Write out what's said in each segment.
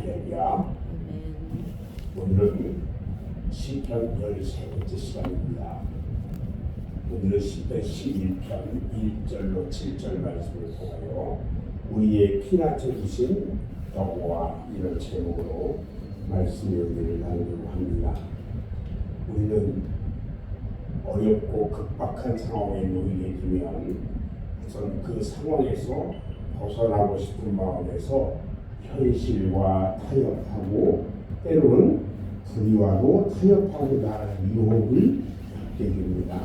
할렐루야. 오늘은 시편 13번째 시간입니다. 오늘은 시편 11편 1절로 7절 말씀을 보아요. 우리의 피난처 주신 여호와, 이런 제목으로 말씀 연기를 나누려고 합니다. 우리는 어렵고 급박한 상황에 놓이게 되면 우선 그 상황에서 벗어나고 싶은 마음에서 현실과 타협하고 때로는 불의와도 타협하고자 하는 유혹을 받게 됩니다.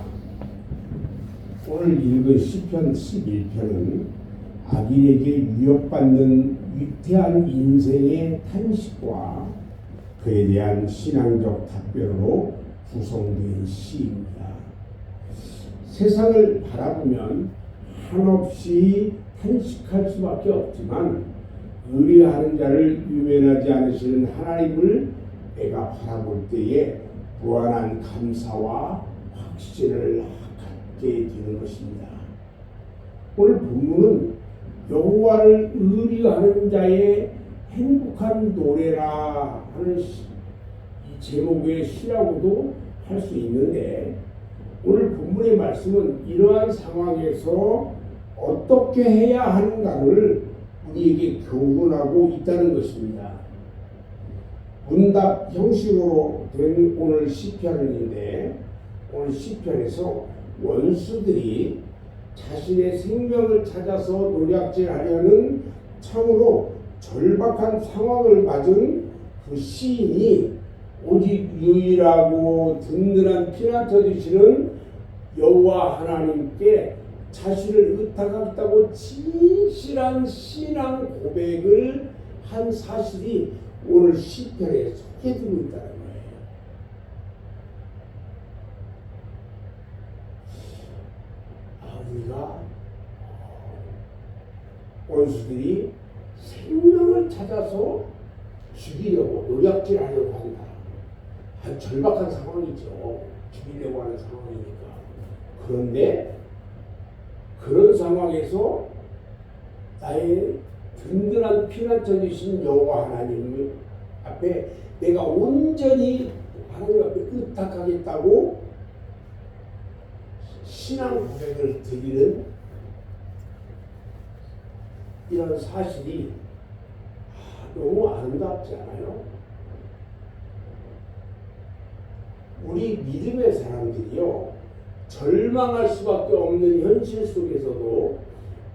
오늘 읽은 시편 11편은 악인에게 위협받는 위태한 인생의 탄식과 그에 대한 신앙적 답변으로 구성된 시입니다. 세상을 바라보면 한없이 탄식할 수밖에 없지만 의뢰하는 자를 유면하지 않으시는 하나님을 내가 바라볼 때에 무한한 감사와 확신을 갖게 되는 것입니다. 오늘 본문은 여호와를 의뢰하는 자의 행복한 노래라 하는 이 제목의 시라고도 할 수 있는데, 오늘 본문의 말씀은 이러한 상황에서 어떻게 해야 하는가를 우리에게 교훈하고 있다는 것입니다. 문답 형식으로 된 오늘 시편인데, 오늘 시편에서 원수들이 자신의 생명을 찾아서 노략질하려는 참으로 절박한 상황을 맞은 그 시인이 오직 유일하고 든든한 피난처 되시는 여호와 하나님께 자신을 의탁하겠다고 진실한 신앙 고백을 한 사실이 오늘 시편에 소개되고 있다는 거예요. 우리가 원수들이 생명을 찾아서 죽이려고 노략질하려고 한다. 절박한 상황이죠. 죽이려고 하는 상황이니까. 그런데 그런 상황에서 나의 든든한 피난처 되신 여호와 하나님 앞에 내가 온전히 하나님 앞에 의탁하겠다고 신앙 고백을 드리는 이런 사실이 너무 아름답지 않아요? 우리 믿음의 사람들이요, 절망할 수밖에 없는 현실 속에서도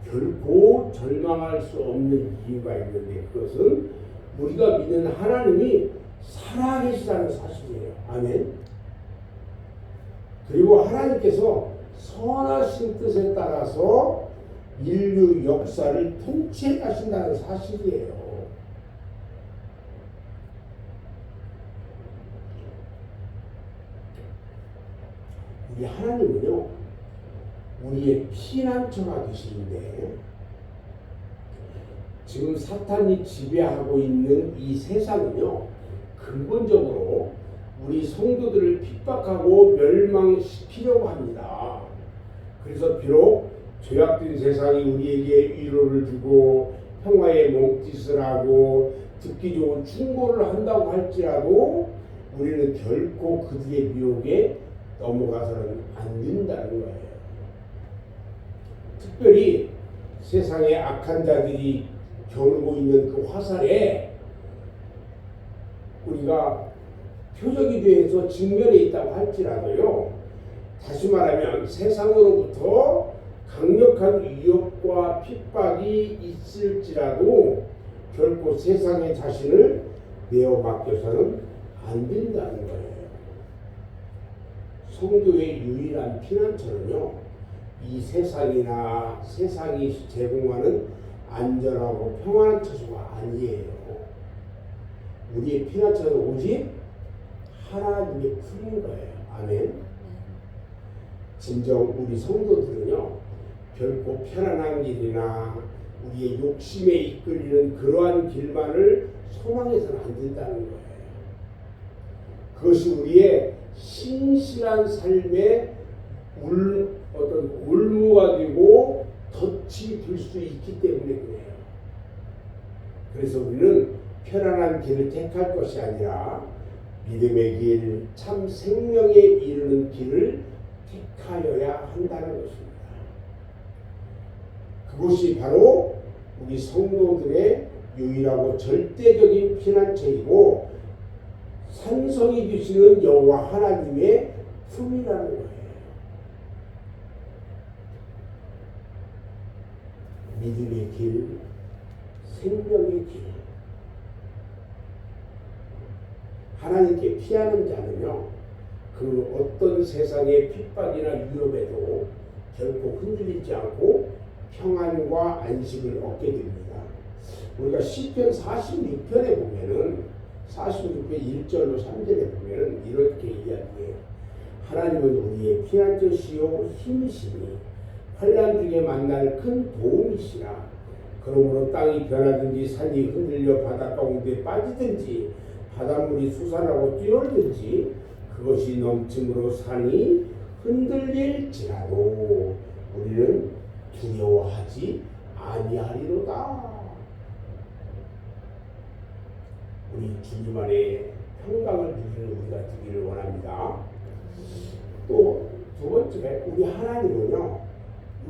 결코 절망할 수 없는 이유가 있는데, 그것은 우리가 믿는 하나님이 살아계시다는 사실이에요. 아멘. 그리고 하나님께서 선하신 뜻에 따라서 인류 역사를 통치해 가신다는 사실이에요. 우리 하나님은요, 우리의 피난처가 되시는데, 지금 사탄이 지배하고 있는 이 세상은요, 근본적으로 우리 성도들을 핍박하고 멸망시키려고 합니다. 그래서 비록 죄악된 세상이 우리에게 위로를 주고 평화의 몸짓을 하고 듣기 좋은 충고를 한다고 할지라도 우리는 결코 그들의 미혹에 넘어가서는 안 된다는 거예요. 특별히 세상의 악한 자들이 겨누고 있는 그 화살에 우리가 표적이 되어서 직면해 있다고 할지라도요, 다시 말하면 세상으로부터 강력한 위협과 핍박이 있을지라도 결코 세상의 자신을 내어 맡겨서는 안 된다는 거예요. 성도의 유일한 피난처는요, 이 세상이나 세상이 제공하는 안전하고 평안한 처소가 아니에요. 우리의 피난처는 오직 하나님의 품인 거예요. 아멘. 진정 우리 성도들은요, 결코 편안한 길이나 우리의 욕심에 이끌리는 그러한 길만을 소망해서는 안 된다는 거예요. 그것이 우리의 신실한 삶의 어떤 올무가 되고 덫이 될 수 있기 때문에 그래요. 그래서 우리는 편안한 길을 택할 것이 아니라 믿음의 길, 참 생명에 이르는 길을 택하여야 한다는 것입니다. 그것이 바로 우리 성도들의 유일하고 절대적인 피난처이고 산성이 주시는 여호와 하나님의 품이라는 거예요. 믿음의 길, 생명의 길. 하나님께 피하는 자는요, 그 어떤 세상의 핍박이나 위협에도 결코 흔들리지 않고 평안과 안식을 얻게 됩니다. 우리가 시편 46편에 보면은 46편 1절로 3절에 보면은 이렇게 이야기해요. 하나님은 우리의 피난처시요 힘이시니 환난 중에 만날 큰 도움이시라. 그러므로 땅이 변하든지 산이 흔들려 바다 가운데 빠지든지 바닷물이 솟아나고 뛰어들든지 그것이 넘침으로 산이 흔들릴지라도 우리는 두려워하지 아니하리로다. 우리 주님 안에 평강을 누리는 우리가 되기를 원합니다. 또 두 번째, 우리 하나님은요,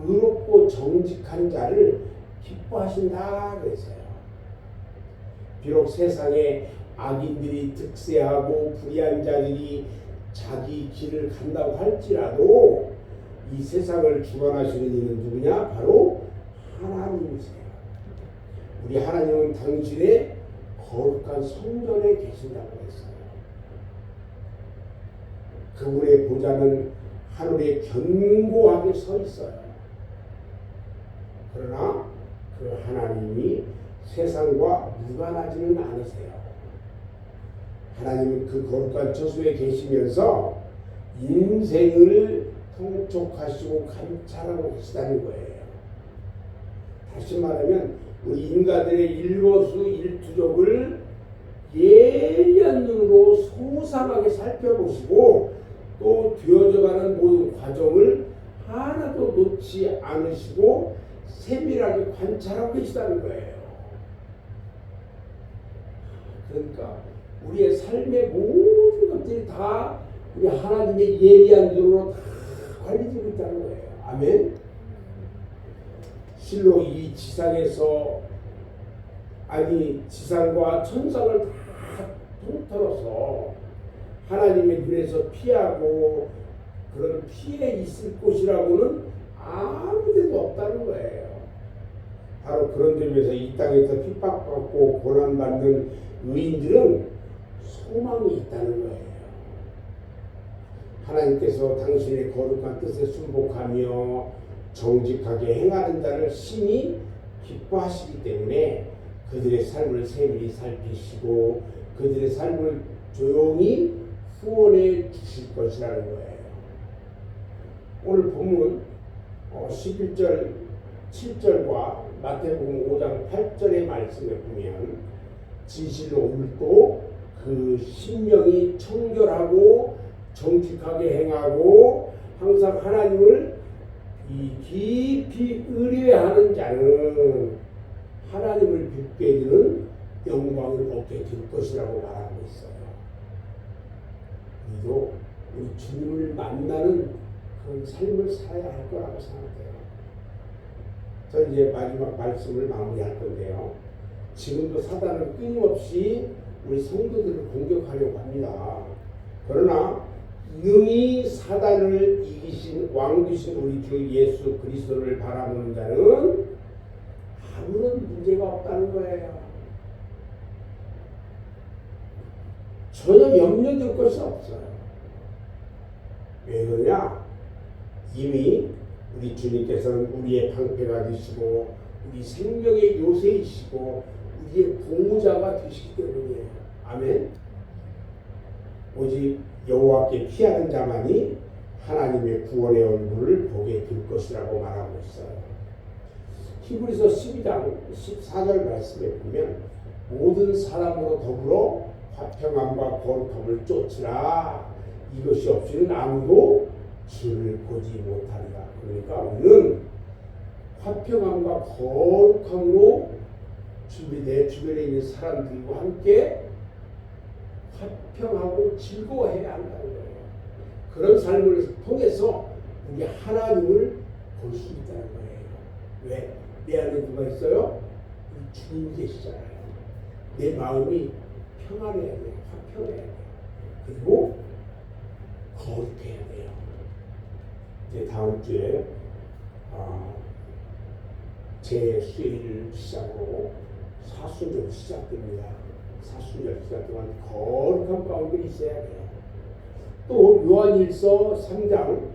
의롭고 정직한 자를 기뻐하신다 그랬어요. 비록 세상에 악인들이 득세하고 불의한 자들이 자기 길을 간다고 할지라도 이 세상을 주관하시는 이는 누구냐? 바로 하나님이세요. 우리 하나님은 당신의 거룩한 성전에 계신다고 했어요. 그분의 보좌는 하늘에 견고하게 서 있어요. 그러나 그 하나님이 세상과 무관하지는 않으세요. 하나님은 그 거룩한 저수에 계시면서 인생을 통촉하시고 감찰하고 계시다는 거예요. 다시 말하면 우리 인간들의 일거수일투족을 예리한 눈으로 소상하게 살펴보시고 또 되어져가는 모든 과정을 하나도 놓지 않으시고 세밀하게 관찰하고 계시다는 거예요. 그러니까 우리의 삶의 모든 것들이 다 우리 하나님의 예리한 눈으로 다 관리되고 있다는 거예요. 아멘. 실로 이 지상에서 지상과 천상을 다 통틀어서 하나님의 눈에서 피하고 그런 피해 있을 곳이라고는 아무 데도 없다는 거예요. 바로 그런 점에서 이 땅에서 핍박받고 고난받는 의인들은 소망이 있다는 거예요. 하나님께서 당신의 거룩한 뜻에 순복하며 정직하게 행하는 자를 심히 기뻐하시기 때문에 그들의 삶을 세밀히 살피시고 그들의 삶을 조용히 후원해 주실 것이라는 거예요. 오늘 본문 11절 7절과 마태복음 5장 8절의 말씀에 보면 진실로 옳고 그 심령이 청결하고 정직하게 행하고 항상 하나님을 깊이 의뢰하는 자는 하나님을 뵙게 되는 영광을 얻게 될 것이라고 말하고 있어요. 우리도 우리 주님을 만나는 그런 삶을 살아야 할 거라고 생각해요. 저는 이제 마지막 말씀을 마무리할 건데요. 지금도 사단은 끊임없이 우리 성도들을 공격하려고 합니다. 그러나 능히 사단을 이기신 왕이신 우리 주 예수 그리스도를 바라보는 자는 아무런 문제가 없다는 거예요. 전혀 염려될 것이 없어요. 왜 그러냐? 이미 우리 주님께서는 우리의 방패가 되시고 우리 생명의 요새이시고 우리의 보호자가 되시기 때문이에요. 아멘. 오직 여호와께 피하는 자만이 하나님의 구원의 얼굴을 보게 될 것이라고 말하고 있어요. 히브리서 12장 14절 말씀에 보면 모든 사람으로 더불어 화평함과 거룩함을 쫓으라. 이것이 없이는 아무도 주를 보지 못하리라. 그러니까 우리는 화평함과 거룩함으로 내 주변에 있는 사람들과 함께 화평하고 즐거워해야 한다는 거예요. 그런 삶을 통해서 우리 하나님을 볼 수 있다는 거예요. 왜? 내 안에 누가 있어요? 주님 계시잖아요. 내 마음이 평안해야 돼요. 화평해야 돼요. 그리고 거룩해야 돼요. 이제 다음 주에 제 수요일 시작으로 사순절 시작됩니다. 사순절 시작 동안 거룩한 가운데 있어야 돼요. 또 요한일서 3장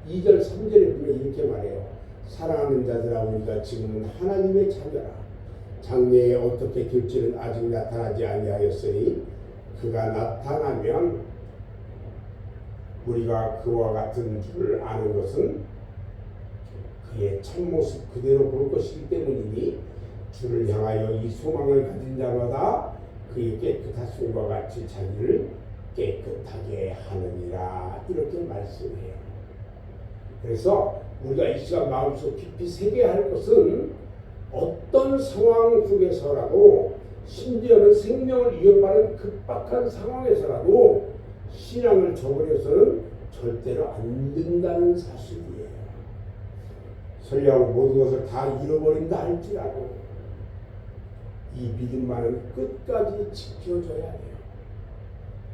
2절 3절에 보면 이렇게 말해요. 사랑하는 자들아 우리가 지금은 하나님의 자녀라. 장래에 어떻게 될지는 아직 나타나지 아니하였으니 그가 나타나면 우리가 그와 같은 줄 아는 것은 그의 참모습 그대로 볼 것이기 때문이니 주를 향하여 이 소망을 가진 자마다 그의 깨끗하심과 같이 자기를 깨끗하게 하느니라. 이렇게 말씀해요. 그래서 우리가 이 시간 마음속 깊이 새겨야 할 것은 어떤 상황 속에서라도 심지어는 생명을 위협하는 급박한 상황에서라도 신앙을 저버려서는 절대로 안 된다는 사실이에요. 설령 모든 것을 다 잃어버린다 할지라도 이 믿음만은 끝까지 지켜줘야 돼요.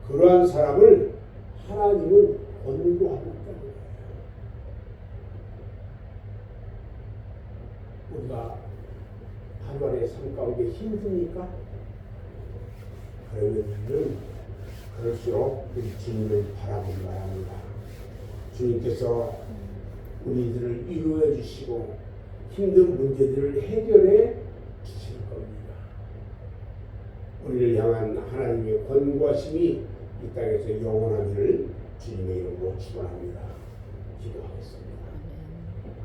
그러한 사람을 하나님은 권고하고 있다는 거예요. 우리가 하루의 삶 가운데 힘듭니까? 그러면은 그럴수록 우리 주님을 바라보기 바랍니다. 주님께서 우리들을 위로해 주시고 힘든 문제들을 해결해 주실 겁니다. 우리를 향한 하나님의 권고하심이 이 땅에서 영원하기를 주님의 이름으로 축원합니다. 기도하겠습니다.